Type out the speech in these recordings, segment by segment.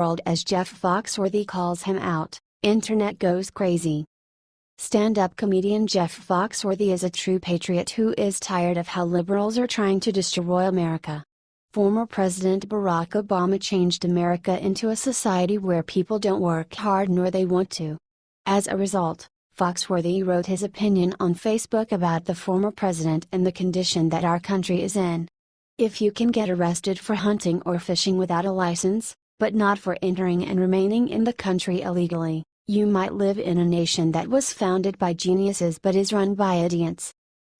world as Jeff Foxworthy calls him out, internet goes crazy. Stand-up comedian Jeff Foxworthy is a true patriot who is tired of how liberals are trying to destroy America. Former President Barack Obama changed America into a society where people don't work hard nor they want to. As a result, Foxworthy wrote his opinion on Facebook about the former president and the condition that our country is in. If you can get arrested for hunting or fishing without a license, but not for entering and remaining in the country illegally, you might live in a nation that was founded by geniuses but is run by idiots.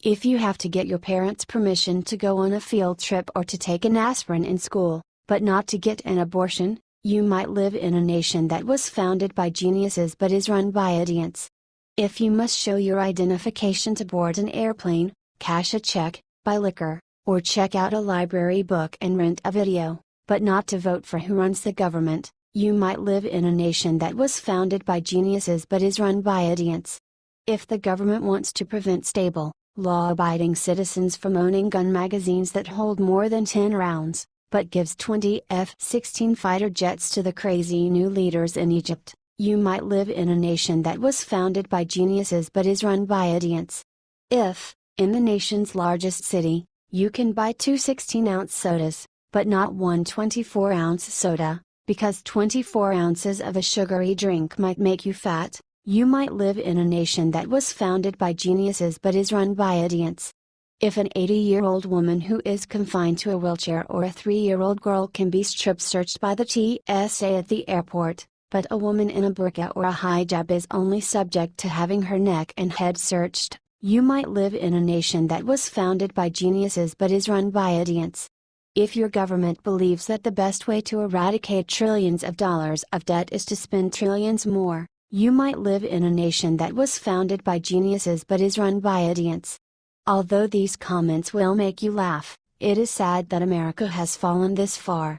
If you have to get your parents' permission to go on a field trip or to take an aspirin in school, but not to get an abortion, you might live in a nation that was founded by geniuses but is run by idiots. If you must show your identification to board an airplane, cash a check, buy liquor, or check out a library book and rent a video, but not to vote for who runs the government, you might live in a nation that was founded by geniuses but is run by idiots. If the government wants to prevent stable, law-abiding citizens from owning gun magazines that hold more than 10 rounds, but gives 20 F-16 fighter jets to the crazy new leaders in Egypt, you might live in a nation that was founded by geniuses but is run by idiots. If, in the nation's largest city, you can buy 2 16-ounce sodas, but not one 24-ounce soda, because 24 ounces of a sugary drink might make you fat, you might live in a nation that was founded by geniuses but is run by idiots. If an 80-year-old woman who is confined to a wheelchair or a 3-year-old girl can be strip searched by the TSA at the airport, but a woman in a burqa or a hijab is only subject to having her neck and head searched, you might live in a nation that was founded by geniuses but is run by idiots. If your government believes that the best way to eradicate trillions of dollars of debt is to spend trillions more, you might live in a nation that was founded by geniuses but is run by idiots. Although these comments will make you laugh, it is sad that America has fallen this far.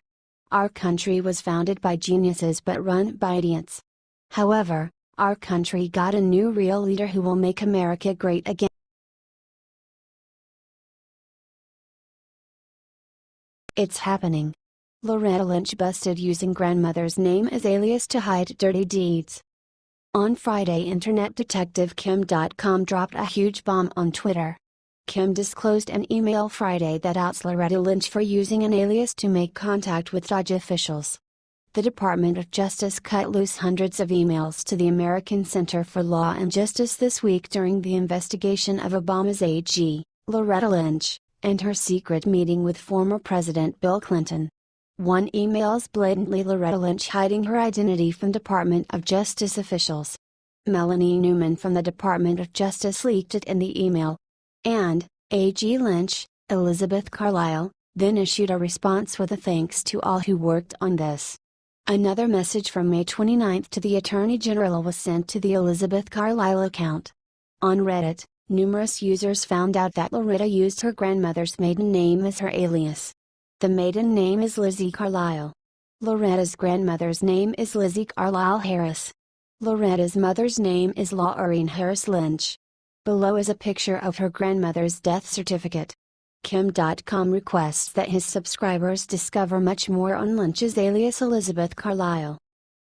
Our country was founded by geniuses but run by idiots. However, our country got a new real leader who will make America great again. It's happening. Loretta Lynch busted using grandmother's name as alias to hide dirty deeds. On Friday, Internet detective Kim.com dropped a huge bomb on Twitter. Kim disclosed an email Friday that outs Loretta Lynch for using an alias to make contact with DOJ officials. The Department of Justice cut loose hundreds of emails to the American Center for Law and Justice this week during the investigation of Obama's AG, Loretta Lynch, and her secret meeting with former President Bill Clinton. One emails blatantly Loretta Lynch hiding her identity from Department of Justice officials. Melanie Newman from the Department of Justice leaked it in the email. And, AG Lynch, Elizabeth Carlisle, then issued a response with a thanks to all who worked on this. Another message from May 29 to the Attorney General was sent to the Elizabeth Carlisle account. On Reddit, numerous users found out that Loretta used her grandmother's maiden name as her alias. The maiden name is Lizzie Carlisle. Loretta's grandmother's name is Lizzie Carlisle Harris. Loretta's mother's name is Laureen Harris Lynch. Below is a picture of her grandmother's death certificate. Kim.com requests that his subscribers discover much more on Lynch's alias Elizabeth Carlisle.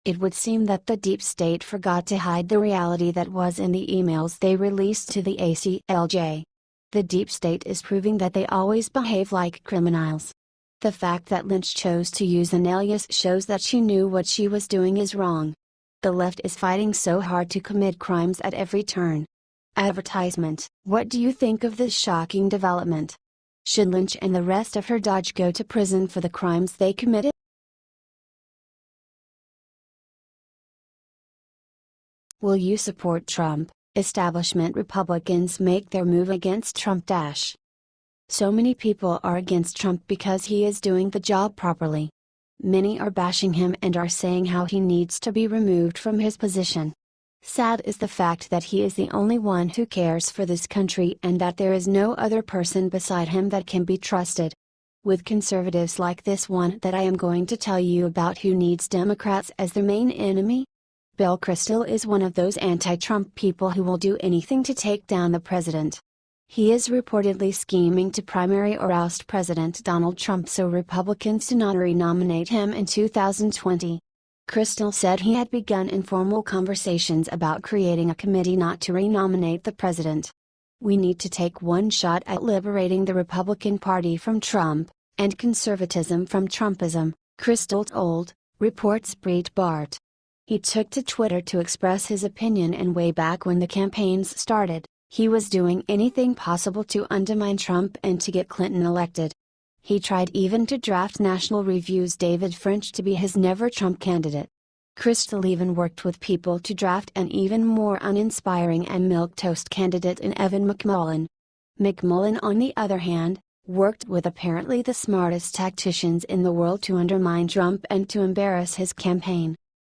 It would seem that the deep state forgot to hide the reality that was in the emails they released to the ACLJ. The deep state is proving that they always behave like criminals. The fact that Lynch chose to use an alias shows that she knew what she was doing is wrong. The left is fighting so hard to commit crimes at every turn. Advertisement: what do you think of this shocking development? Should Lynch and the rest of her Dodge go to prison for the crimes they committed? Will you support Trump? Establishment Republicans make their move against Trump. So many people are against Trump because he is doing the job properly. Many are bashing him and are saying how he needs to be removed from his position. Sad is the fact that he is the only one who cares for this country and that there is no other person beside him that can be trusted. With conservatives like this one that I am going to tell you about who needs Democrats as their main enemy. Bill Kristol is one of those anti-Trump people who will do anything to take down the president. He is reportedly scheming to primary or oust President Donald Trump so Republicans do not renominate him in 2020. Kristol said he had begun informal conversations about creating a committee not to renominate the president. "We need to take one shot at liberating the Republican Party from Trump, and conservatism from Trumpism," Kristol told, reports Breitbart. He took to Twitter to express his opinion, and way back when the campaigns started, he was doing anything possible to undermine Trump and to get Clinton elected. He tried even to draft National Review's David French to be his Never Trump candidate. Kristol even worked with people to draft an even more uninspiring and milquetoast candidate in Evan McMullin. McMullin, on the other hand, worked with apparently the smartest tacticians in the world to undermine Trump and to embarrass his campaign.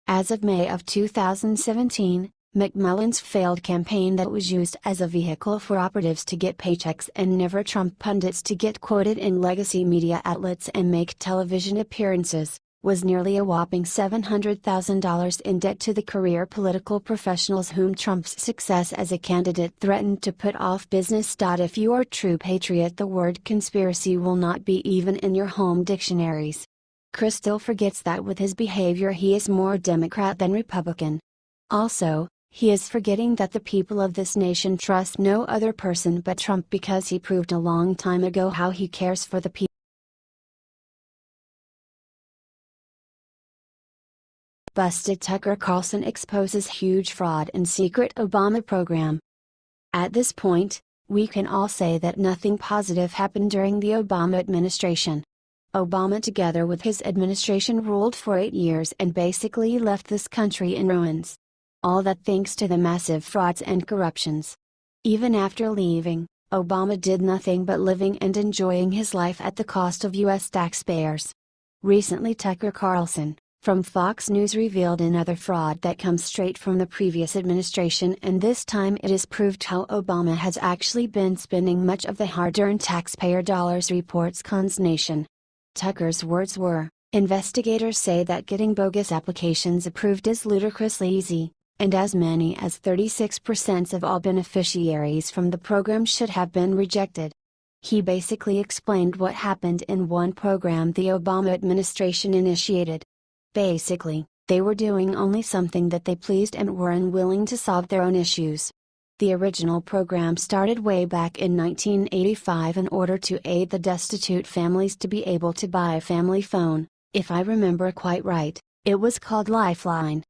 As of May of 2017, McMullin's failed campaign that was used as a vehicle for operatives to get paychecks and Never Trump pundits to get quoted in legacy media outlets and make television appearances, was nearly a whopping $700,000 in debt to the career political professionals whom Trump's success as a candidate threatened to put off business. If you are a true patriot, the word conspiracy will not be even in your home dictionaries. Kristol forgets that with his behavior he is more Democrat than Republican. Also, he is forgetting that the people of this nation trust no other person but Trump, because he proved a long time ago how he cares for the people. Busted Tucker Carlson exposes huge fraud in secret Obama program. At this point, we can all say that nothing positive happened during the Obama administration. Obama, together with his administration, ruled for 8 years and basically left this country in ruins. All that thanks to the massive frauds and corruptions. Even after leaving, Obama did nothing but living and enjoying his life at the cost of U.S. taxpayers. Recently, Tucker Carlson, from Fox News, revealed another fraud that comes straight from the previous administration, and this time it is proved how Obama has actually been spending much of the hard-earned taxpayer dollars, reports Cons Nation. Tucker's words were, "Investigators say that getting bogus applications approved is ludicrously easy, and as many as 36% of all beneficiaries from the program should have been rejected." He basically explained what happened in one program the Obama administration initiated. Basically, they were doing only something that they pleased and were unwilling to solve their own issues. The original program started way back in 1985 in order to aid the destitute families to be able to buy a family phone. If I remember quite right, it was called Lifeline.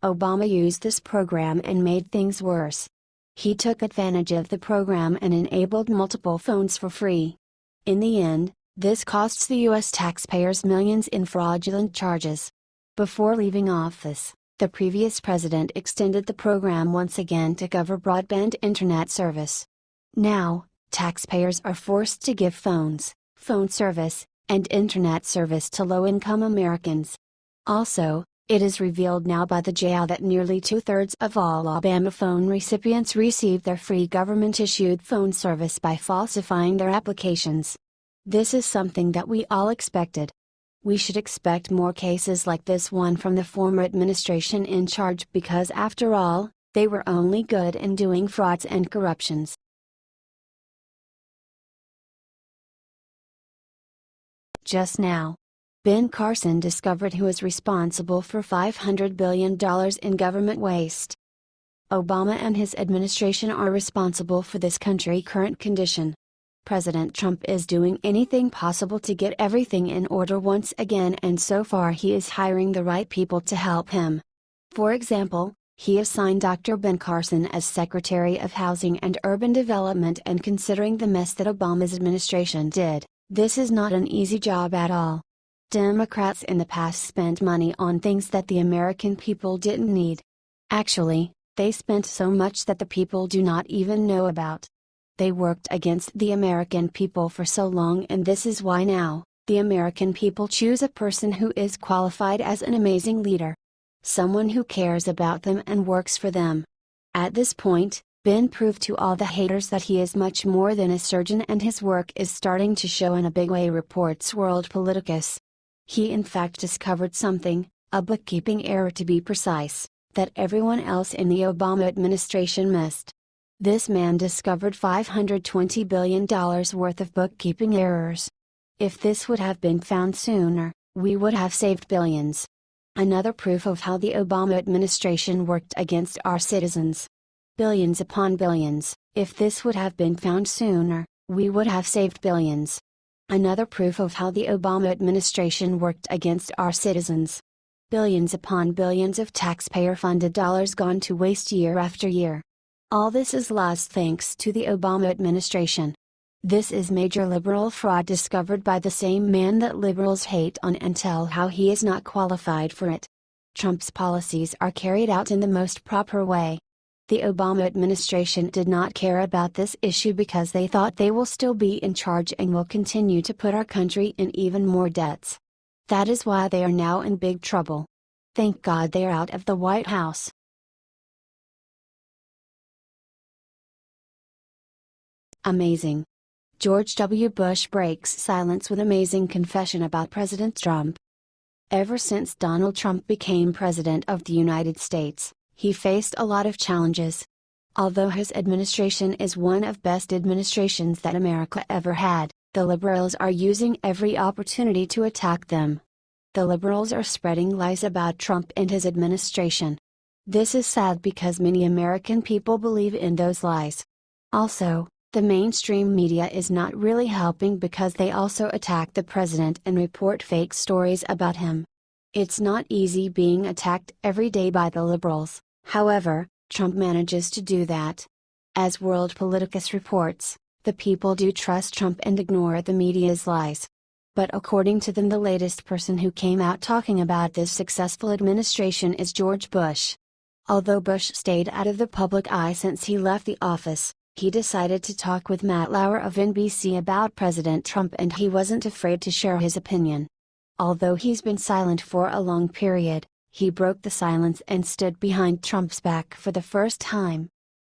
Obama used this program and made things worse. He took advantage of the program and enabled multiple phones for free. In the end, this costs the U.S. taxpayers millions in fraudulent charges. Before leaving office, the previous president extended the program once again to cover broadband internet service. Now, taxpayers are forced to give phones, phone service, and internet service to low-income Americans. Also, it is revealed now by the jail that nearly 2/3 of all Obama phone recipients received their free government-issued phone service by falsifying their applications. This is something that we all expected. We should expect more cases like this one from the former administration in charge, because after all, they were only good in doing frauds and corruptions. Just now, Ben Carson discovered who is responsible for $500 billion in government waste. Obama and his administration are responsible for this country's current condition. President Trump is doing anything possible to get everything in order once again, and so far he is hiring the right people to help him. For example, he assigned Dr. Ben Carson as Secretary of Housing and Urban Development, and considering the mess that Obama's administration did, this is not an easy job at all. Democrats in the past spent money on things that the American people didn't need. Actually, they spent so much that the people do not even know about. They worked against the American people for so long, and this is why now, the American people choose a person who is qualified as an amazing leader. Someone who cares about them and works for them. At this point, Ben proved to all the haters that he is much more than a surgeon, and his work is starting to show in a big way, reports World Politicus. He in fact discovered something, a bookkeeping error to be precise, that everyone else in the Obama administration missed. This man discovered $520 billion worth of bookkeeping errors. If this would have been found sooner, we would have saved billions. Another proof of how the Obama administration worked against our citizens. Billions upon billions. If this would have been found sooner, we would have saved billions. Another proof of how the Obama administration worked against our citizens. Billions upon billions of taxpayer-funded dollars gone to waste year after year. All this is lost thanks to the Obama administration. This is major liberal fraud discovered by the same man that liberals hate on and tell how he is not qualified for it. Trump's policies are carried out in the most proper way. The Obama administration did not care about this issue because they thought they will still be in charge and will continue to put our country in even more debts. That is why they are now in big trouble. Thank God they are out of the White House. Amazing. George W. Bush breaks silence with amazing confession about President Trump. Ever since Donald Trump became President of the United States, he faced a lot of challenges. Although his administration is one of the best administrations that America ever had, the liberals are using every opportunity to attack them. The liberals are spreading lies about Trump and his administration. This is sad because many American people believe in those lies. Also, the mainstream media is not really helping because they also attack the president and report fake stories about him. It's not easy being attacked every day by the liberals, however, Trump manages to do that. As World Politicus reports, the people do trust Trump and ignore the media's lies. But according to them, the latest person who came out talking about this successful administration is George Bush. Although Bush stayed out of the public eye since he left the office, he decided to talk with Matt Lauer of NBC about President Trump and he wasn't afraid to share his opinion. Although he's been silent for a long period, he broke the silence and stood behind Trump's back for the first time.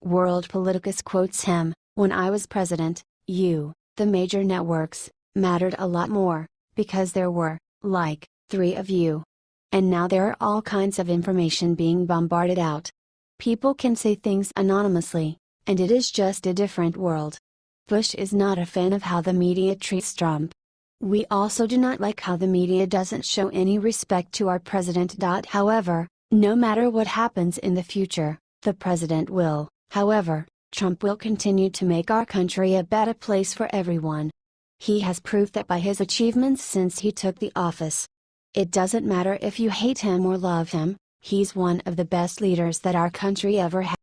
World Politicus quotes him, "When I was president, the major networks, mattered a lot more, because there were, like, 3 of you. And now there are all kinds of information being bombarded out. People can say things anonymously, and it is just a different world." Bush is not a fan of how the media treats Trump. "We also do not like how the media doesn't show any respect to our president." However, no matter what happens in the future, the president will, however, Trump will continue to make our country a better place for everyone. He has proved that by his achievements since he took the office. It doesn't matter if you hate him or love him, he's one of the best leaders that our country ever had.